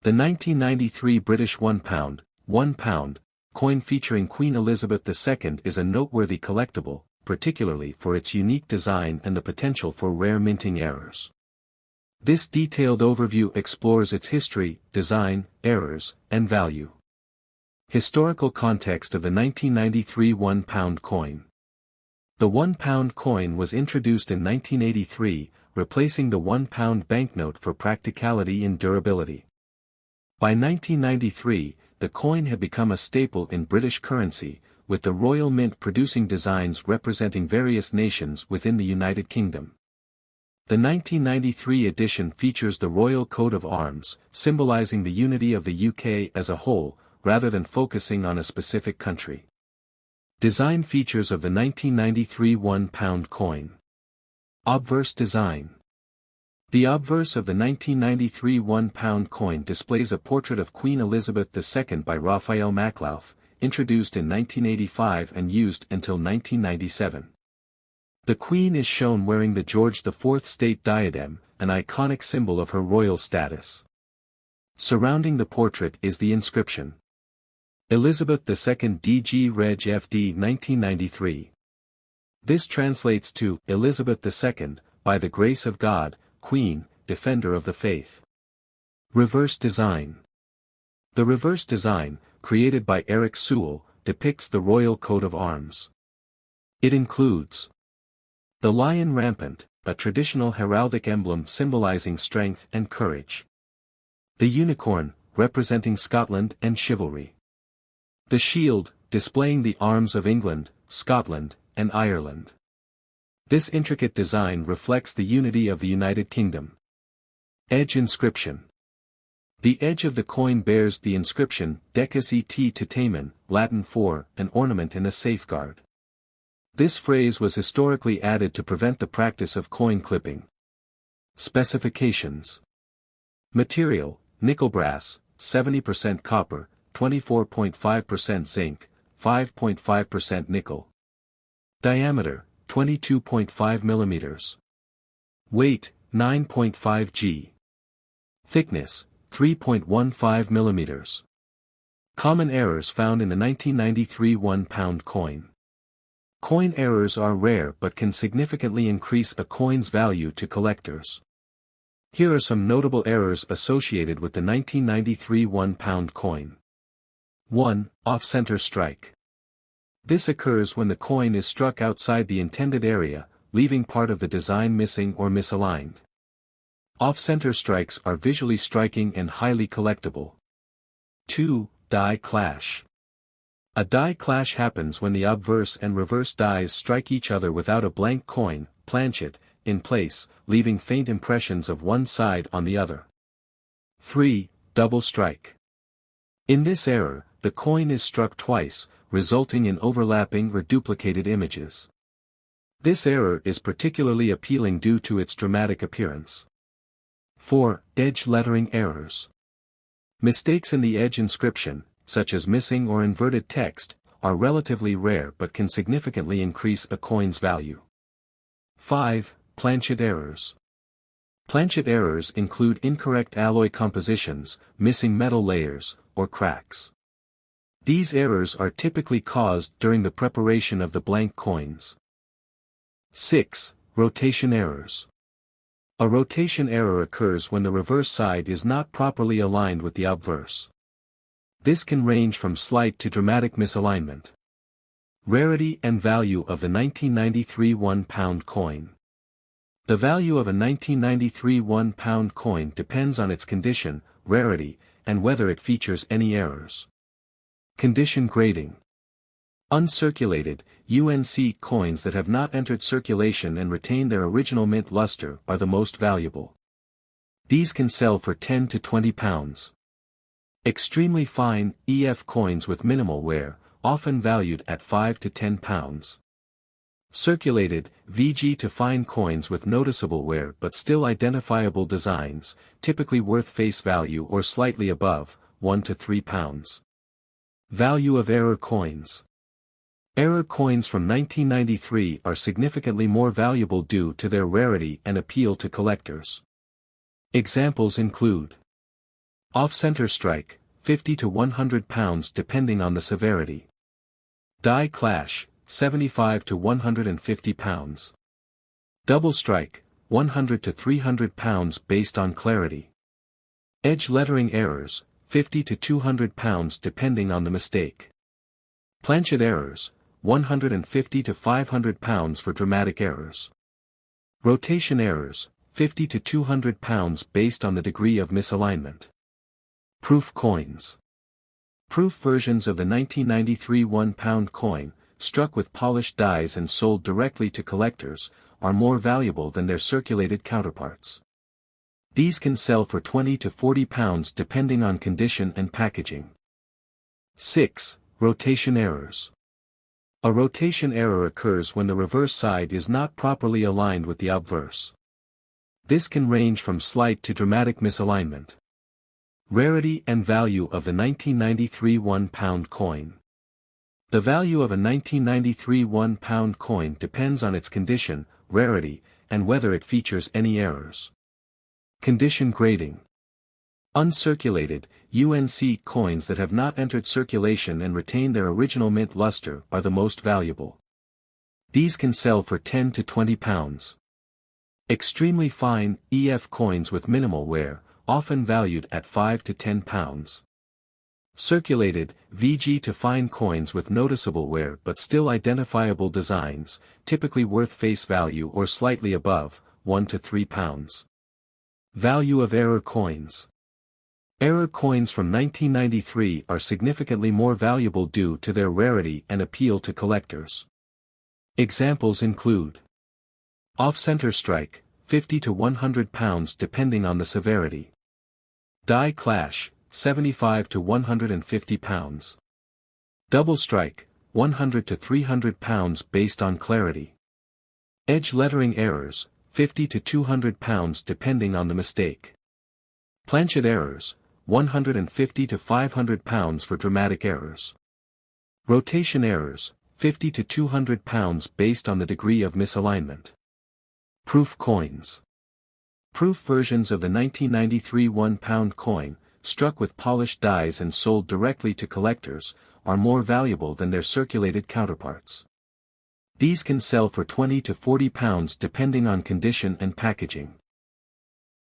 The 1993 British £1 coin featuring Queen Elizabeth II is a noteworthy collectible, particularly for its unique design and the potential for rare minting errors. This detailed overview explores its history, design, errors, and value. Historical context of the 1993 £1 coin. The £1 coin was introduced in 1983, replacing the £1 banknote for practicality and durability. By 1993, the coin had become a staple in British currency, with the Royal Mint producing designs representing various nations within the United Kingdom. The 1993 edition features the Royal Coat of Arms, symbolizing the unity of the UK as a whole, rather than focusing on a specific country. Design features of the 1993 £1 coin. Obverse design. The obverse of the 1993 £1 coin displays a portrait of Queen Elizabeth II by Raphael Maklauf, introduced in 1985 and used until 1997. The Queen is shown wearing the George IV state diadem, an iconic symbol of her royal status. Surrounding the portrait is the inscription. Elizabeth II DG Reg FD 1993. This translates to, Elizabeth II, by the grace of God, Queen, Defender of the Faith. Reverse design. The reverse design, created by Eric Sewell, depicts the royal coat of arms. It includes the lion rampant, a traditional heraldic emblem symbolizing strength and courage. The unicorn, representing Scotland and chivalry. The shield, displaying the arms of England, Scotland, and Ireland. This intricate design reflects the unity of the United Kingdom. Edge inscription. The edge of the coin bears the inscription, Decus et Tutamen, Latin for, an ornament and a safeguard. This phrase was historically added to prevent the practice of coin clipping. Specifications. Material, nickel brass, 70% copper, 24.5% zinc, 5.5% nickel. Diameter, 22.5 mm. Weight, 9.5 g. Thickness, 3.15 mm. Common errors found in the 1993 £1 coin. Coin errors are rare but can significantly increase a coin's value to collectors. Here are some notable errors associated with the 1993 £1 coin. 1. Off-center strike. This occurs when the coin is struck outside the intended area, leaving part of the design missing or misaligned. Off-center strikes are visually striking and highly collectible. 2. Die clash. A die clash happens when the obverse and reverse dies strike each other without a blank coin, planchet, in place, leaving faint impressions of one side on the other. 3. Double strike. In this error, the coin is struck twice, resulting in overlapping or duplicated images. This error is particularly appealing due to its dramatic appearance. 4. Edge lettering errors. Mistakes in the edge inscription, such as missing or inverted text, are relatively rare but can significantly increase a coin's value. 5. Planchet errors. Planchet errors include incorrect alloy compositions, missing metal layers, or cracks. These errors are typically caused during the preparation of the blank coins. 6. Rotation errors. A rotation error occurs when the reverse side is not properly aligned with the obverse. This can range from slight to dramatic misalignment. Rarity and value of the 1993 £1 coin. The value of a 1993 £1 coin depends on its condition, rarity, and whether it features any errors. Condition grading. Uncirculated, UNC coins that have not entered circulation and retain their original mint luster are the most valuable. These can sell for £10 to £20. Extremely fine, EF coins with minimal wear, often valued at £5 to £10. Circulated, VG to fine coins with noticeable wear but still identifiable designs, typically worth face value or slightly above, £1 to £3. Value of error coins. Error coins from 1993 are significantly more valuable due to their rarity and appeal to collectors. Examples include Off-center strike, 50 to 100 pounds depending on the severity. Die clash, 75 to 150 pounds. Double strike, 100 to 300 pounds based on clarity. Edge lettering errors, 50 to 200 pounds depending on the mistake. Planchet errors, 150 to 500 pounds for dramatic errors. Rotation errors, 50 to 200 pounds based on the degree of misalignment. Proof coins. Proof versions of the 1993 £1 coin, struck with polished dies and sold directly to collectors, are more valuable than their circulated counterparts. These can sell for 20 to 40 pounds depending on condition and packaging. 6. Rotation errors. A rotation error occurs when the reverse side is not properly aligned with the obverse. This can range from slight to dramatic misalignment. Rarity and value of the 1993 £1 coin. The value of a 1993 £1 coin depends on its condition, rarity, and whether it features any errors. Condition grading. Uncirculated, UNC coins that have not entered circulation and retain their original mint luster are the most valuable. These can sell for 10 to 20 pounds. Extremely fine, EF coins with minimal wear, often valued at 5 to 10 pounds. Circulated, VG to fine coins with noticeable wear but still identifiable designs, typically worth face value or slightly above, 1 to 3 pounds. Value of error coins. Error coins from 1993 are significantly more valuable due to their rarity and appeal to collectors. Examples include off-center strike, 50 to 100 pounds depending on the severity. Die clash, 75 to 150 pounds. Double strike, 100 to 300 pounds based on clarity. Edge lettering errors, 50 to 200 pounds depending on the mistake. Planchet errors, 150 to 500 pounds for dramatic errors. Rotation errors, 50 to 200 pounds based on the degree of misalignment. Proof coins. Proof versions of the 1993 £1 coin, struck with polished dies and sold directly to collectors, are more valuable than their circulated counterparts. These can sell for 20 to 40 pounds depending on condition and packaging.